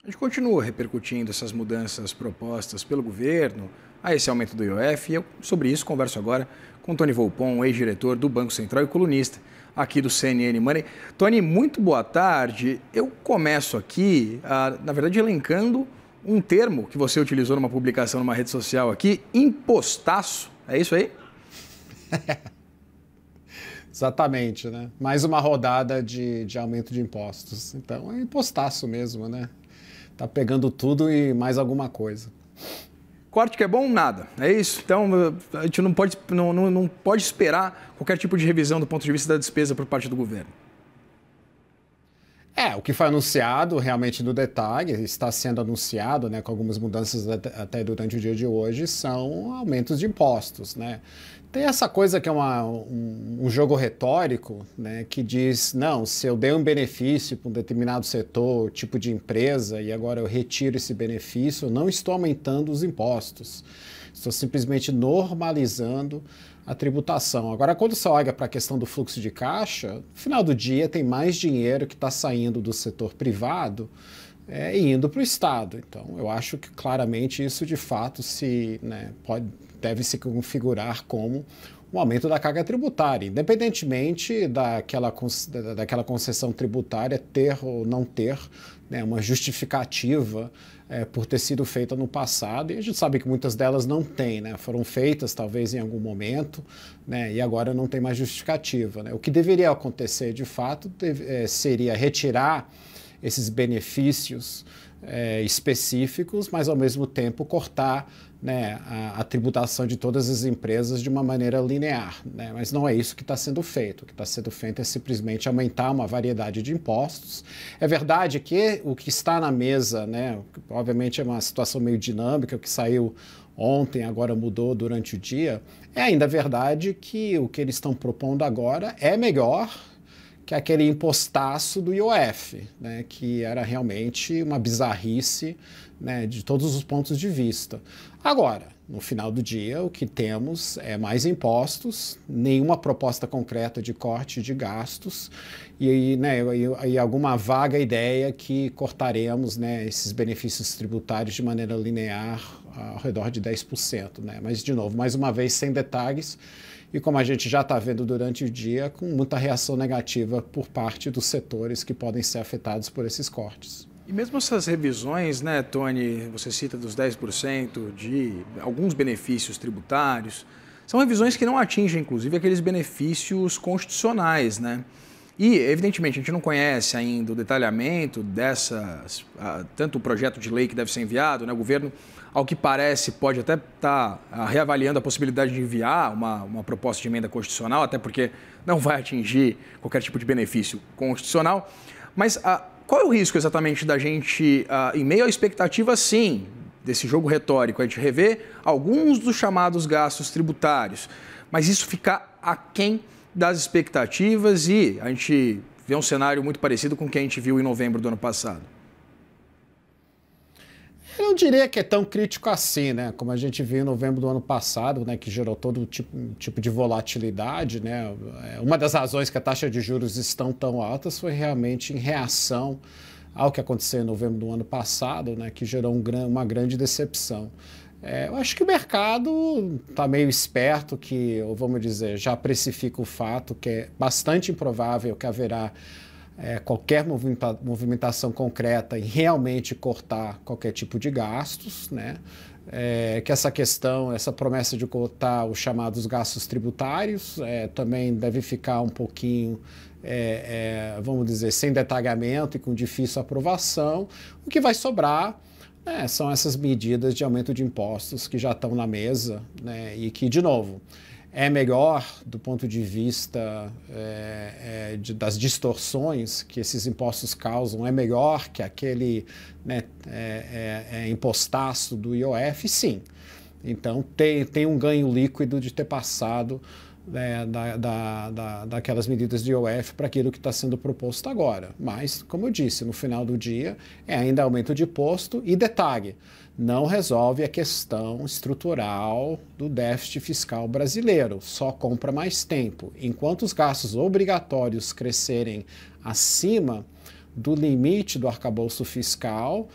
A gente continua repercutindo essas mudanças propostas pelo governo a esse aumento do IOF e eu, sobre isso, converso agora com Tony Volpon, ex-diretor do Banco Central e colunista aqui do CNN Money. Tony, muito boa tarde. Eu começo aqui, na verdade, elencando um termo que você utilizou numa publicação numa rede social aqui, impostaço. É isso aí? Exatamente, né? Mais uma rodada de aumento de impostos. Então é impostaço mesmo, né? Tá pegando tudo e mais alguma coisa. Corte que é bom, nada. É isso. Então, a gente não pode esperar qualquer tipo de revisão do ponto de vista da despesa por parte do governo. O que foi anunciado realmente no detalhe, está sendo anunciado, né, com algumas mudanças até durante o dia de hoje, são aumentos de impostos, né? Tem essa coisa que é um jogo retórico, né, que diz, não, se eu dei um benefício para um determinado setor, tipo de empresa, e agora eu retiro esse benefício, eu não estou aumentando os impostos. Estou simplesmente normalizando a tributação. Agora, quando você olha para a questão do fluxo de caixa, no final do dia tem mais dinheiro que está saindo do setor privado e indo para o Estado. Então, eu acho que claramente isso de fato deve se configurar como um aumento da carga tributária, independentemente daquela concessão tributária ter ou não ter, né, uma justificativa por ter sido feita no passado, e a gente sabe que muitas delas não têm, né? Foram feitas talvez em algum momento, né, e agora não tem mais justificativa, né? O que deveria acontecer de fato seria retirar esses benefícios específicos, mas ao mesmo tempo cortar, né, a tributação de todas as empresas de uma maneira linear, né? Mas não é isso que está sendo feito. O que está sendo feito é simplesmente aumentar uma variedade de impostos. É verdade que o que está na mesa, né, obviamente é uma situação meio dinâmica, o que saiu ontem, agora mudou durante o dia, é ainda verdade que o que eles estão propondo agora é melhor que aquele impostaço do IOF, né, que era realmente uma bizarrice, né, de todos os pontos de vista. Agora, no final do dia, o que temos é mais impostos, nenhuma proposta concreta de corte de gastos e alguma vaga ideia que cortaremos, né, esses benefícios tributários de maneira linear ao redor de 10%. Né? Mas, de novo, mais uma vez, sem detalhes, e como a gente já está vendo durante o dia, com muita reação negativa por parte dos setores que podem ser afetados por esses cortes. E mesmo essas revisões, né, Tony, você cita dos 10% de alguns benefícios tributários, são revisões que não atingem, inclusive, aqueles benefícios constitucionais, né? E, evidentemente, a gente não conhece ainda o detalhamento dessas, tanto o projeto de lei que deve ser enviado, né? O governo, ao que parece, pode até estar reavaliando a possibilidade de enviar uma proposta de emenda constitucional, até porque não vai atingir qualquer tipo de benefício constitucional. Mas qual é o risco exatamente da gente, em meio à expectativa, sim, desse jogo retórico, a gente rever alguns dos chamados gastos tributários, mas isso ficar aquém das expectativas e a gente vê um cenário muito parecido com o que a gente viu em novembro do ano passado? Eu não diria que é tão crítico assim, né? Como a gente viu em novembro do ano passado, né? Que gerou todo tipo de volatilidade, né? Uma das razões que a taxa de juros estão tão altas foi realmente em reação ao que aconteceu em novembro do ano passado, né? Que gerou uma grande decepção. Eu acho que o mercado está meio esperto ou vamos dizer, já precifica o fato que é bastante improvável que haverá qualquer movimentação concreta em realmente cortar qualquer tipo de gastos, né? Que essa promessa de cortar os chamados gastos tributários também deve ficar um pouquinho, vamos dizer, sem detalhamento e com difícil aprovação. O que vai sobrar são essas medidas de aumento de impostos que já estão na mesa, né? E que, de novo, é melhor do ponto de vista das distorções que esses impostos causam, é melhor que aquele, né, impostaço do IOF, sim. Então, tem um ganho líquido de ter passado daquelas medidas de IOF para aquilo que está sendo proposto agora. Mas, como eu disse, no final do dia é ainda aumento de imposto e detalhe, não resolve a questão estrutural do déficit fiscal brasileiro, só compra mais tempo. Enquanto os gastos obrigatórios crescerem acima do limite do arcabouço fiscal.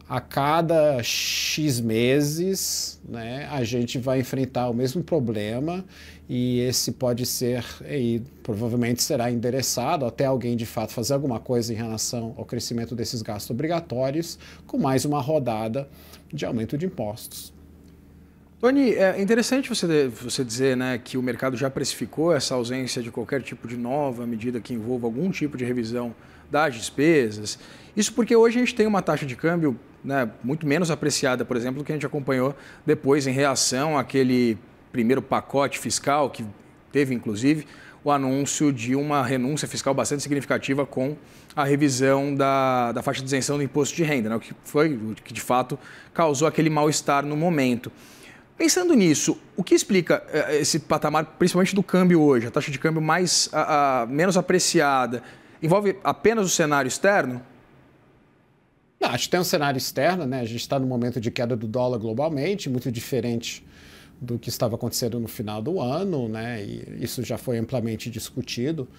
A cada X meses, né, a gente vai enfrentar o mesmo problema e esse pode ser, e provavelmente será endereçado até alguém de fato fazer alguma coisa em relação ao crescimento desses gastos obrigatórios, com mais uma rodada de aumento de impostos. Tony, é interessante você dizer, né, que o mercado já precificou essa ausência de qualquer tipo de nova medida que envolva algum tipo de revisão das despesas. Isso porque hoje a gente tem uma taxa de câmbio, né, muito menos apreciada, por exemplo, do que a gente acompanhou depois em reação àquele primeiro pacote fiscal que teve, inclusive, o anúncio de uma renúncia fiscal bastante significativa com a revisão da faixa de isenção do imposto de renda, né, o que foi o que de fato causou aquele mal-estar no momento. Pensando nisso, o que explica esse patamar, principalmente do câmbio hoje, a taxa de câmbio menos apreciada, envolve apenas o cenário externo? Não, acho que tem um cenário externo, né? A gente está no momento de queda do dólar globalmente, muito diferente do que estava acontecendo no final do ano, né? E isso já foi amplamente discutido.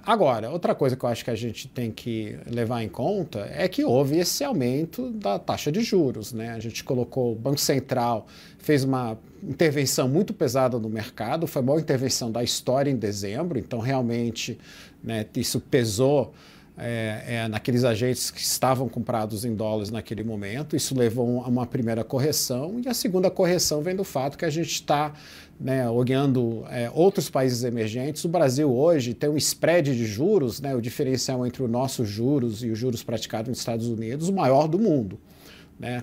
Agora, outra coisa que eu acho que a gente tem que levar em conta é que houve esse aumento da taxa de juros, né? A gente colocou, o Banco Central fez uma intervenção muito pesada no mercado, foi a maior intervenção da história em dezembro, então realmente, né, isso pesou naqueles agentes que estavam comprados em dólares naquele momento. Isso levou a uma primeira correção, e a segunda correção vem do fato que a gente está, né, olhando outros países emergentes. O Brasil hoje tem um spread de juros, né, o diferencial entre os nossos juros e os juros praticados nos Estados Unidos, o maior do mundo. Né?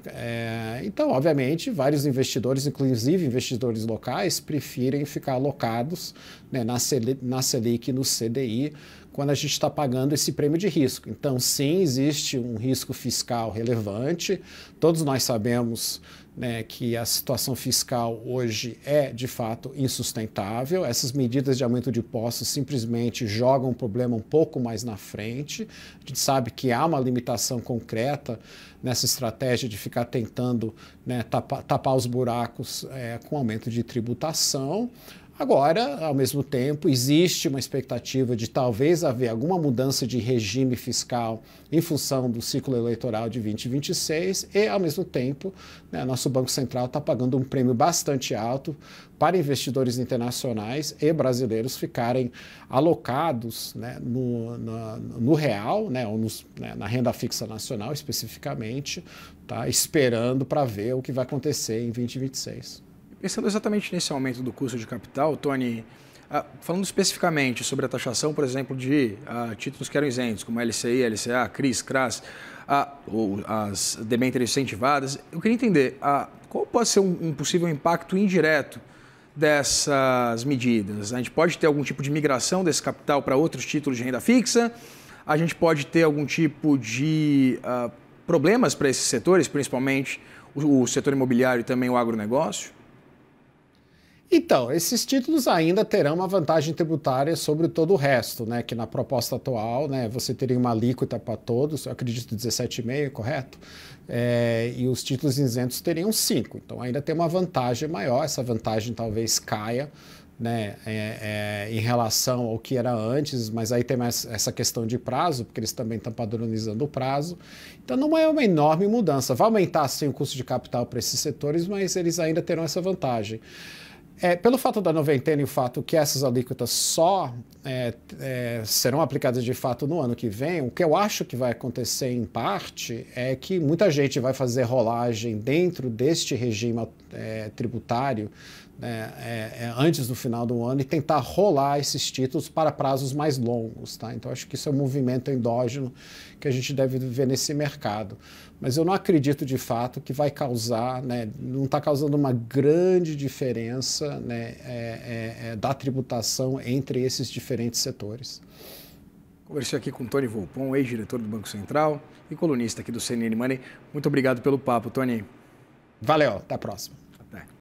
Então, obviamente, vários investidores, inclusive investidores locais, preferem ficar alocados, né, na Selic e no CDI, quando a gente está pagando esse prêmio de risco. Então, sim, existe um risco fiscal relevante. Todos nós sabemos, né, que a situação fiscal hoje é, de fato, insustentável. Essas medidas de aumento de impostos simplesmente jogam o problema um pouco mais na frente. A gente sabe que há uma limitação concreta nessa estratégia de ficar tentando, né, tapar os buracos com aumento de tributação. Agora, ao mesmo tempo, existe uma expectativa de talvez haver alguma mudança de regime fiscal em função do ciclo eleitoral de 2026 e, ao mesmo tempo, né, nosso Banco Central está pagando um prêmio bastante alto para investidores internacionais e brasileiros ficarem alocados, né, no real, né, ou na renda fixa nacional especificamente, tá, esperando para ver o que vai acontecer em 2026. Pensando exatamente nesse aumento do custo de capital, Tony, falando especificamente sobre a taxação, por exemplo, de títulos que eram isentos, como LCI, LCA, CRIs, CRAS, ou as debêntures incentivadas, eu queria entender qual pode ser um possível impacto indireto dessas medidas. A gente pode ter algum tipo de migração desse capital para outros títulos de renda fixa? A gente pode ter algum tipo de problemas para esses setores, principalmente o setor imobiliário e também o agronegócio? Então, esses títulos ainda terão uma vantagem tributária sobre todo o resto, né? Que na proposta atual, né, você teria uma alíquota para todos, eu acredito 17,5%, correto? E os títulos isentos teriam 5%. Então, ainda tem uma vantagem maior, essa vantagem talvez caia, né, em relação ao que era antes, mas aí tem mais essa questão de prazo, porque eles também estão padronizando o prazo. Então, não é uma enorme mudança. Vai aumentar, sim, o custo de capital para esses setores, mas eles ainda terão essa vantagem. Pelo fato da noventena e o fato que essas alíquotas só serão aplicadas de fato no ano que vem, o que eu acho que vai acontecer em parte é que muita gente vai fazer rolagem dentro deste regime tributário, né, antes do final do ano e tentar rolar esses títulos para prazos mais longos. Tá? Então, acho que isso é um movimento endógeno que a gente deve ver nesse mercado. Mas eu não acredito de fato que vai causar, né, não está causando uma grande diferença, né, da tributação entre esses diferentes setores. Conversei aqui com Tony Volpon, ex-diretor do Banco Central e colunista aqui do CNN Money. Muito obrigado pelo papo, Tony. Valeu, até a próxima.